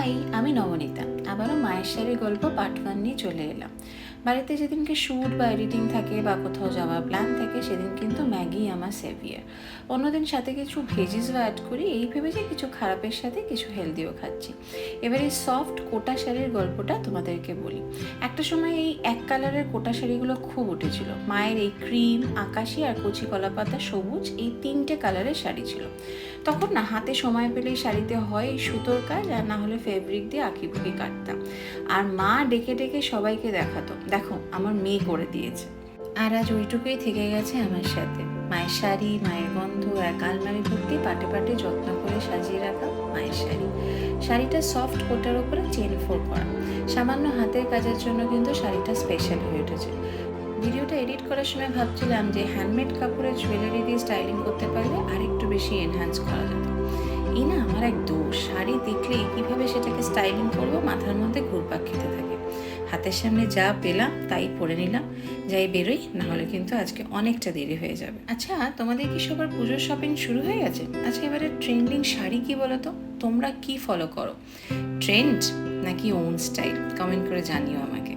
High, আমি নবনীতা। আবারও মায়ের শাড়ির গল্প পার্ট 1 নিয়ে চলে এলাম। বাড়িতে যেদিনকে শ্যুট বা এডিটিং থাকে বা কোথাও যাওয়ার প্ল্যান থাকে সেদিন কিন্তু ম্যাগি আমার সেভিয়ার। অন্যদিন সাথে কিছু ভেজিসও অ্যাড করি, এই ভেবে যে কিছু খারাপের সাথে কিছু হেলদিও খাচ্ছি। এবার এই সফট কোটা শাড়ির গল্পটা তোমাদেরকে বলি। একটা সময় এই এক কালারের কোটা শাড়িগুলো খুব উঠেছিল। মায়ের এই ক্রিম, আকাশি আর কচি কলাপাতা সবুজ, এই 3টে কালারের শাড়ি ছিল। তখন না হাতে সময় পেলেই শাড়িতে হয় এই সুতোর কাজ আর না হলে ফেব্রিক দিয়ে আঁকিবুকি কাটতাম। আর মা ডেকে ডেকে সবাইকে দেখাতো, দেখো আমার মেয়ে করে দিয়েছে। আর আজ ওইটুকুই থেকে গেছে আমার সাথে। মায়ের শাড়ি, মায়ের গন্ধ, এক আলমারি ভর্তি পাটে পাটে যত্ন করে সাজিয়ে রাখা মায়ের শাড়ি। শাড়িটা সফট কোটার উপরে চেন ফোর করা। সামান্য হাতের কাজের জন্য কিন্তু শাড়িটা স্পেশাল হয়ে উঠেছে। ভিডিওটা এডিট করার সময় ভাবছিলাম যে হ্যান্ডমেড কাপড়ের জুয়েলারি দিয়ে স্টাইলিং করতে পারলে আরেকটু বেশি এনহ্যান্স করা যেত। এই না আমার এক দোষ, শাড়ি দেখলেই কীভাবে সেটাকে স্টাইলিং করবো মাথার মধ্যে ঘুরপাক খেতে থাকে। হাতের সামনে যা পেলাম তাই পরে নিলাম, যাই বেরোই, নাহলে কিন্তু আজকে অনেকটা দেরি হয়ে যাবে। আচ্ছা, তোমাদের কি সবার পুজোর শপিং শুরু হয়ে গেছে? আচ্ছা, এবারে ট্রেন্ডিং শাড়ি কি বলো তো? তোমরা কি ফলো করো? ট্রেন্ড নাকি ওন স্টাইল? কমেন্ট করে জানিও আমাকে।